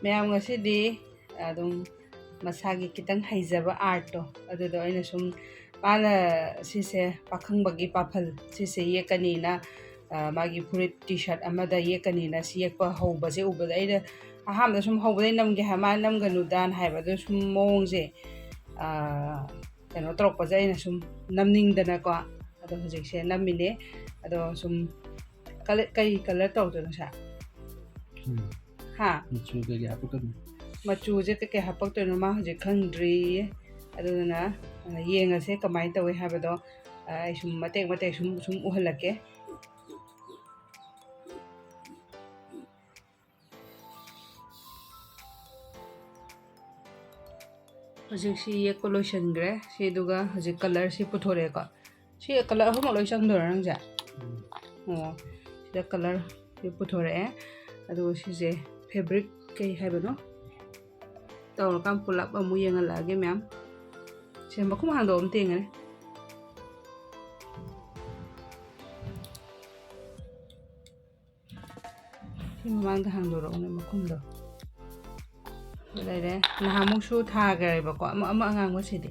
ꯃꯌꯥꯝ ꯉꯁꯤꯗꯤ ꯑꯗꯨꯝ ꯃꯁꯥꯒꯤ ꯈꯤꯇꯪ ꯍꯩꯖꯕ ꯑꯥꯔꯠꯇꯣ ꯑꯗꯨꯗꯣ ꯑꯩꯅ ꯁꯨꯝ ꯃꯥꯅ ꯁꯤꯁꯦ ꯄꯥꯈꯪꯕꯒꯤ ꯄꯥꯐꯜ ꯁꯤꯁꯦ ꯌꯦꯛꯀꯅꯤꯅ ꯃꯥꯒꯤ ꯐꯨꯔꯤꯠ ꯇꯤ ꯁꯥꯔꯠ ꯑꯃꯗ ꯌꯦꯛꯀꯅꯤꯅ ꯁꯤ ꯌꯦꯛꯄ ꯍꯧꯕꯁꯦ ꯎꯕꯗ ꯑꯩꯅ ꯑꯍꯥꯟꯕꯗ ꯁꯨꯝ ꯍꯧꯕꯗꯩ ꯅꯝꯒꯦ ꯍꯥꯏ ꯃꯥꯅ ꯅꯝꯒꯅꯨꯗꯥꯅ ꯍꯥꯏꯕ ꯑꯗꯨ ꯁꯨꯝ ꯃꯑꯣꯡꯁꯦ ꯀꯩꯅꯣ ꯇꯧꯔꯛꯄꯁꯦ ꯑꯩꯅ ꯁꯨꯝ ꯅꯝꯅꯤꯡꯗꯅꯀꯣ ꯑꯗꯣ ꯍꯧꯖꯤꯛꯁꯦ ꯅꯝꯃꯤꯅꯦ ꯑꯗꯣ ꯁꯨꯝ ꯀꯩ ꯀꯂꯔ ꯇꯧꯗꯣꯏꯅꯣ ꯁꯥ ꯍꯥ ꯃꯆꯨꯁꯦ ꯀꯩꯀꯩ ꯍꯥꯞꯄꯛꯇꯣꯏꯅꯣ ꯃꯥ ꯍꯧꯖꯤꯛ ꯈꯪꯗ꯭ꯔꯤꯌꯦ ꯑꯗꯨꯗꯨꯅ ꯌꯦꯡꯉꯁꯦ ꯀꯃꯥꯏꯅ ꯇꯧꯋꯦ ꯍꯥꯏꯕꯗꯣ ꯑꯩ ꯁꯨꯝ ꯃꯇꯦꯛ ꯃꯇꯦꯛ ꯁꯨꯝ ꯎꯍꯜꯂꯛꯀꯦ ꯍꯧꯖꯤꯛ ꯁꯤ ꯌꯦꯛꯄ ꯂꯣꯏꯁꯤꯟꯈ꯭ꯔꯦ ꯁꯤꯗꯨꯒ ꯍꯧꯖꯤꯛ ꯀꯂꯔꯁꯤ ꯄꯨꯊꯣꯔꯛꯑꯦꯀꯣ ꯁꯤ ꯀꯂꯔ ꯑꯍꯨꯝꯃꯛ ꯂꯣꯏ ꯆꯪꯗꯣꯏꯔꯣ ꯅꯪꯁꯦ ꯑꯣ ꯁꯤꯗ ꯀꯂꯔ ꯄꯨꯊꯣꯔꯛꯑꯦ ꯑꯗꯨꯒ ꯁꯤꯁꯦ ꯐꯦꯕ꯭ꯔꯤꯛ ꯀꯩ ꯍꯥꯏꯕꯅꯣ ꯇꯧꯔꯀꯥꯟ ꯄꯨꯂꯞ ꯑꯃꯨꯛ ꯌꯦꯡꯍꯜꯂꯛꯑꯒꯦ ꯃꯌꯥꯝ ꯁꯤ ꯃꯈꯨꯝ ꯍꯥꯡꯗꯣꯛ ꯑꯃ ꯇꯦꯡꯉꯅꯤ ꯁꯤ ꯃꯃꯥꯡꯗ ꯍꯥꯡꯗꯣꯔꯛꯎꯅꯦ ꯃꯈꯨꯝꯗꯣ ꯂꯩꯔꯦ ꯅꯍꯥꯟꯃꯨꯛꯁꯨ ꯊꯥꯈ꯭ꯔꯦꯕꯀꯣ ꯑꯃ ꯑꯉꯥꯡꯕꯁꯤꯗꯤ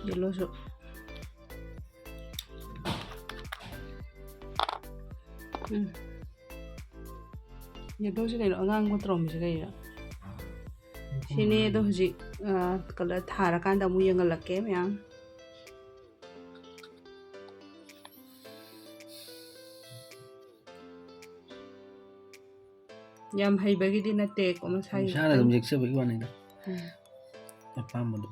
ꯌꯦꯜꯂꯣꯁꯨ ꯌꯦꯜꯂꯣꯁꯤ ꯀꯩꯅꯣ ꯑꯉꯥꯡꯕ ꯇꯧꯔꯝꯃꯤꯁꯦ ꯀꯩꯅꯣ ꯁꯤꯅꯦ ꯑꯗꯣ ꯍꯧꯖꯤꯛ ꯀꯂꯔ ꯊꯥꯔꯀꯥꯟꯗ ꯑꯃꯨꯛ ꯌꯦꯡꯍꯜꯂꯛꯀꯦ ꯃꯌꯥꯝ ꯌꯥꯝ ꯍꯩꯕꯒꯤꯗꯤ ꯅꯠꯇꯦꯀꯣ ꯃꯁꯥꯒꯤ ꯏꯁꯥꯅ ꯑꯗꯨꯝ ꯌꯦꯛꯆꯕꯒꯤ ꯋꯥꯅꯤꯗ ꯑꯄꯥꯝꯕꯗꯣ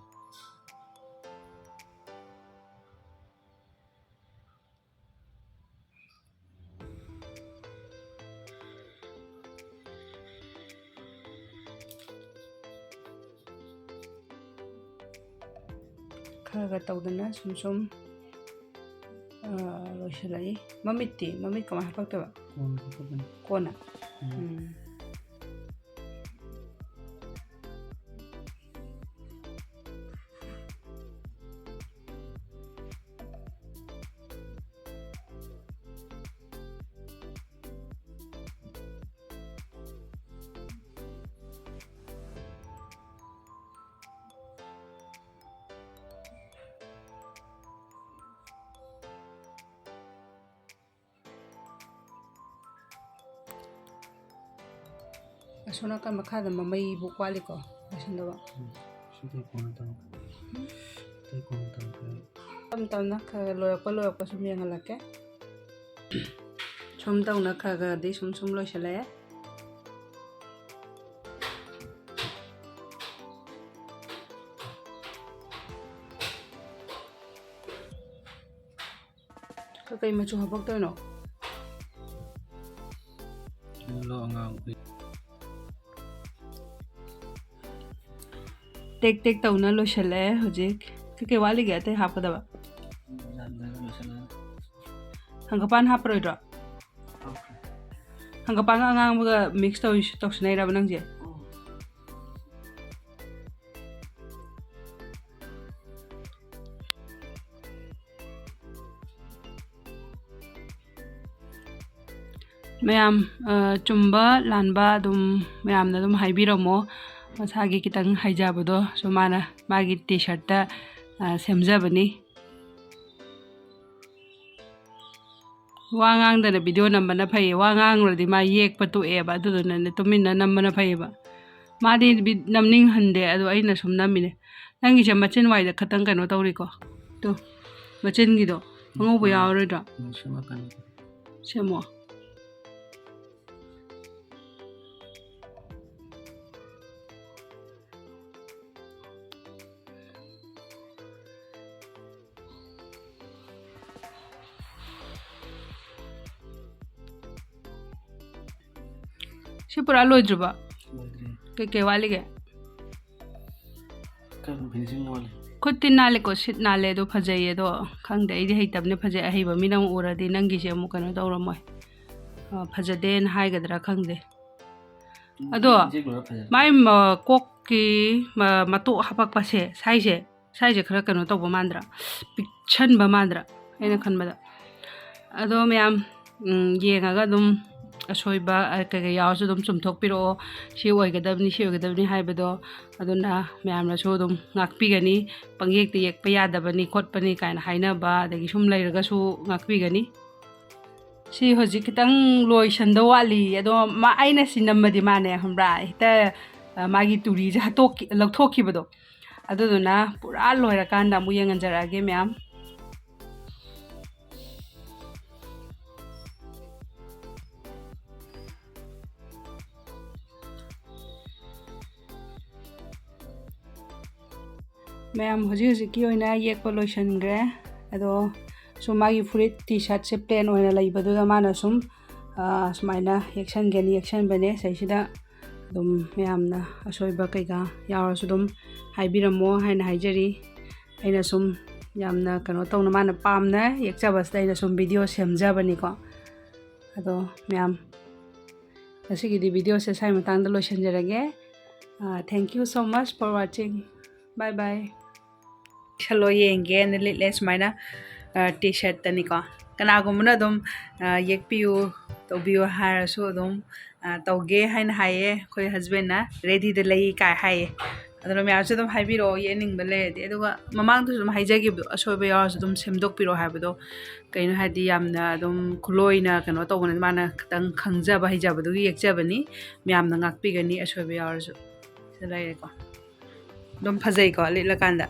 ꯈꯔ ꯇꯧꯗꯅ ꯁꯨꯝ ꯂꯣꯏꯁꯤꯜꯂꯛꯏ ꯃꯃꯤꯠꯇꯤ ꯃꯃꯤꯠ ꯀꯃꯥꯏꯅ ꯍꯥꯞꯄꯛꯇꯣꯏꯕ ꯀꯣꯟꯅ ꯑꯁꯣꯝ ꯅꯥꯀꯟ ꯃꯈꯥꯗ ꯃꯃꯩꯕꯨ ꯋꯥꯠꯂꯤꯀꯣ ꯂꯣꯏꯁꯤꯟꯗꯕ ꯇꯞ ꯇꯞꯅ ꯈꯔ ꯂꯣꯏꯔꯛꯄ ꯁꯨꯝ ꯌꯦꯡꯍꯜꯂꯛꯀꯦ ꯁꯨꯝ ꯇꯧꯅ ꯈꯔꯗꯤ ꯁꯨꯝ ꯂꯣꯏꯁꯤꯜꯂꯛꯑꯦ ꯀꯩ ꯃꯆꯨ ꯍꯥꯞꯄꯛꯇꯣꯏꯅꯣ ꯇꯦꯛ ꯇꯦꯛ ꯇꯧꯅ ꯂꯣꯏꯁꯤꯜꯂꯛꯑꯦ ꯍꯧꯖꯤꯛ ꯀꯩ ꯋꯥꯠꯂꯤꯒꯦ ꯑꯇꯩ ꯍꯥꯞꯀꯗꯕ ꯍꯪꯒꯄꯥꯟ ꯍꯥꯞꯄꯔꯣꯏꯗ꯭ꯔꯣ ꯍꯪꯒꯄꯥꯟꯒ ꯑꯉꯥꯡꯕꯒ ꯃꯤꯛꯁ ꯇꯧꯁꯤꯟꯅꯩꯔꯕ ꯅꯪꯁꯦ ꯃꯌꯥꯝ ꯆꯨꯝꯕ ꯂꯥꯟꯕ ꯑꯗꯨꯝ ꯃꯌꯥꯝꯅ ꯑꯗꯨꯝ ꯍꯥꯏꯕꯤꯔꯝꯃꯣ ꯃꯁꯥꯒꯤ ꯈꯤꯇꯪ ꯍꯩꯖꯕꯗꯣ ꯁꯨ ꯃꯥꯒꯤ ꯇꯤ ꯁꯥꯔꯠꯇ ꯁꯦꯝꯖꯕꯅꯤ ꯋꯥ ꯉꯥꯡꯗꯅ ꯚꯤꯗꯤꯑꯣ ꯅꯝꯕꯅ ꯐꯩꯌꯦ ꯋꯥ ꯉꯥꯡꯂꯨꯔꯗꯤ ꯃꯥ ꯌꯦꯛꯄ ꯇꯣꯛꯑꯦꯕ ꯑꯗꯨꯗꯨꯅꯅꯦ ꯇꯨꯃꯤꯟꯅ ꯅꯝꯕꯅ ꯐꯩꯌꯦꯕ ꯃꯥꯗꯤ ꯅꯝꯅꯤꯡꯍꯟꯗꯦ ꯑꯗꯣ ꯑꯩꯅ ꯁꯨꯝ ꯅꯝꯃꯤꯅꯦ ꯅꯪꯒꯤꯁꯦ ꯃꯆꯤꯟ ꯋꯥꯏꯗ ꯈꯇꯪ ꯀꯩꯅꯣ ꯇꯧꯔꯤꯀꯣ ꯇꯣ ꯃꯆꯤꯟꯒꯤꯗꯣ ꯑꯉꯧꯕ ꯌꯥꯎꯔꯣꯏꯗ꯭ꯔꯣ ꯁꯦꯝꯃꯣ ꯁꯤ ꯄꯨꯔꯥ ꯂꯣꯏꯗ꯭ꯔꯤꯕ ꯀꯩ ꯋꯥꯠꯂꯤꯒꯦ ꯈꯨꯠꯇꯤ ꯅꯥꯜꯂꯦꯀꯣ ꯁꯤꯠ ꯅꯥꯜꯂꯦ ꯑꯗꯣ ꯐꯖꯩꯌꯦ ꯑꯗꯣ ꯈꯪꯗꯦ ꯑꯩꯗꯤ ꯍꯩꯇꯕꯅꯤ ꯐꯖꯩ ꯑꯍꯩꯕ ꯃꯤꯅ ꯑꯃꯨꯛ ꯎꯔꯗꯤ ꯅꯪꯒꯤꯁꯦ ꯑꯃꯨꯛ ꯀꯩꯅꯣ ꯇꯧꯔꯝꯃꯣꯏ ꯐꯖꯗꯦꯅ ꯍꯥꯏꯒꯗ꯭ꯔꯥ ꯈꯪꯗꯦ ꯑꯗꯣ ꯌꯦꯛꯂꯨꯔ ꯐꯖꯅ ꯃꯥꯏ ꯀꯣꯛꯀꯤ ꯃꯇꯣꯛ ꯍꯥꯄꯛꯄꯁꯦ ꯁꯥꯏꯁꯦ ꯈꯔ ꯀꯩꯅꯣ ꯇꯧꯕ ꯃꯥꯟꯗ꯭ꯔꯥ ꯄꯤꯛꯁꯟꯕ ꯃꯥꯟꯗ꯭ꯔꯥ ꯑꯩꯅ ꯈꯟꯕꯗ ꯑꯗꯣ ꯃꯌꯥꯝ ꯌꯦꯡꯉꯒ ꯑꯗꯨꯝ ꯑꯁꯣꯏꯕ ꯀꯩꯀꯩ ꯌꯥꯎꯔꯁꯨ ꯑꯗꯨꯝ ꯆꯨꯝꯊꯣꯛꯄꯤꯔꯛꯑꯣ ꯁꯤ ꯑꯣꯏꯒꯗꯕꯅꯤ ꯍꯥꯏꯕꯗꯣ ꯑꯗꯨꯅ ꯃꯌꯥꯝꯅꯁꯨ ꯑꯗꯨꯝ ꯉꯥꯛꯄꯤꯒꯅꯤ ꯄꯪꯌꯦꯛꯇ ꯌꯦꯛꯄ ꯌꯥꯗꯕꯅꯤ ꯈꯣꯠꯄꯅꯤ ꯀꯥꯏꯅ ꯍꯥꯏꯅꯕ ꯑꯗꯒꯤ ꯁꯨꯝ ꯂꯩꯔꯒꯁꯨ ꯉꯥꯛꯄꯤꯒꯅꯤ ꯁꯤ ꯍꯧꯖꯤꯛ ꯈꯤꯇꯪ ꯂꯣꯏꯁꯟꯗ ꯋꯥꯠꯂꯤ ꯑꯗꯣ ꯑꯩꯅ ꯁꯤ ꯅꯝꯃꯗꯤ ꯃꯥꯅꯦ ꯈꯪꯕ꯭ꯔꯥ ꯍꯦꯛꯇ ꯃꯥꯒꯤ ꯇꯨꯔꯤꯁꯦ ꯂꯧꯊꯣꯛꯈꯤꯕꯗꯣ ꯑꯗꯨꯗꯨꯅ ꯄꯨꯔꯥ ꯂꯣꯏꯔꯀꯥꯟꯗ ꯑꯃꯨꯛ ꯌꯦꯡꯍꯟꯖꯔꯛꯑꯒꯦ ꯃꯌꯥꯝ ꯍꯧꯖꯤꯛꯀꯤ ꯑꯣꯏꯅ ꯌꯦꯛꯄ ꯂꯣꯏꯁꯟꯈ꯭ꯔꯦ ꯑꯗꯣ ꯁꯨꯝ ꯃꯥꯒꯤ ꯐꯨꯔꯤꯠ ꯇꯤ ꯁꯥꯔꯠꯁꯦ ꯄ꯭ꯂꯦꯟ ꯑꯣꯏꯅ ꯂꯩꯕꯗꯨꯗ ꯃꯥꯅ ꯁꯨꯝ ꯁꯨꯃꯥꯏꯅ ꯌꯦꯛꯁꯟꯕꯅꯦ ꯁꯤꯗꯩꯁꯤꯗ ꯑꯗꯨꯝ ꯃꯌꯥꯝꯅ ꯑꯁꯣꯏꯕ ꯀꯩꯀꯥ ꯌꯥꯎꯔꯁꯨ ꯑꯗꯨꯝ ꯍꯥꯏꯕꯤꯔꯝꯃꯣ ꯍꯥꯏꯅ ꯍꯥꯏꯖꯔꯤ ꯑꯩꯅ ꯁꯨꯝ ꯌꯥꯝꯅ ꯀꯩꯅꯣ ꯇꯧꯅ ꯃꯥꯅ ꯄꯥꯝꯅ ꯌꯦꯛꯆꯕꯁꯤꯗ ꯑꯩꯅ ꯁꯨꯝ ꯚꯤꯗꯤꯑꯣ ꯁꯦꯝꯖꯕꯅꯤꯀꯣ ꯑꯗꯣ ꯃꯌꯥꯝ ꯉꯁꯤꯒꯤꯗꯤ ꯚꯤꯗꯤꯑꯣꯁꯦ ꯁ꯭ꯋꯥꯏ ꯃꯇꯥꯡꯗ ꯂꯣꯏꯁꯤꯟꯖꯔꯒꯦ thank you so much for watching bye bye ꯁꯜꯂꯣ ꯌꯦꯡꯒꯦꯅ ꯂꯤꯠꯂꯦ ꯁꯨꯃꯥꯏꯅ ꯇꯤ ꯁꯥꯔꯠꯇꯅꯤꯀꯣ ꯀꯅꯥꯒꯨꯝꯕꯅ ꯑꯗꯨꯝ ꯌꯦꯛꯄꯤꯌꯨ ꯇꯧꯕꯤꯌꯨ ꯍꯥꯏꯔꯁꯨ ꯑꯗꯨꯝ ꯇꯧꯒꯦ ꯍꯥꯏꯅ ꯍꯥꯏꯌꯦ ꯑꯩꯈꯣꯏ ꯍꯁꯕꯦꯟꯅ ꯔꯦꯗꯤꯗ ꯂꯩ ꯀꯥꯏ ꯍꯥꯏꯌꯦ ꯑꯗꯨꯅ ꯃꯌꯥꯝꯁꯨ ꯑꯗꯨꯝ ꯍꯥꯏꯕꯤꯔꯛꯑꯣ ꯌꯦꯛꯅꯤꯡꯕ ꯂꯩꯔꯗꯤ ꯑꯗꯨꯒ ꯃꯃꯥꯡꯗꯁꯨ ꯑꯗꯨꯝ ꯍꯥꯏꯖꯈꯤꯕꯗꯣ ꯑꯁꯣꯏꯕ ꯌꯥꯎꯔꯁꯨ ꯑꯗꯨꯝ ꯁꯦꯝꯗꯣꯛꯄꯤꯔꯛꯑꯣ ꯍꯥꯏꯕꯗோ ꯀꯩꯅꯣ ꯍꯥꯏꯗꯤ ꯌꯥꯝꯅ ꯑꯗꯨꯝ ꯈꯨꯠꯂꯣꯏꯅ ꯀꯩꯅꯣ ꯇꯧꯕꯅꯤ ꯃꯥꯅ ꯈꯤꯇꯪ ꯈꯪꯖꯕ ꯍꯩꯖꯕꯗꯨꯒꯤ ꯌꯦꯛꯆꯕꯅꯤ ꯃꯌꯥꯝꯅ ꯉꯥꯛꯄꯤꯒꯅꯤ ꯑꯁꯣꯏꯕ ꯌꯥꯎꯔꯁꯨ ꯁꯤꯗ ꯂꯩꯔꯦꯀꯣ ꯑꯗꯨꯝ ꯐꯖꯩꯀꯣ ꯂꯤꯠꯂꯀꯥꯟꯗ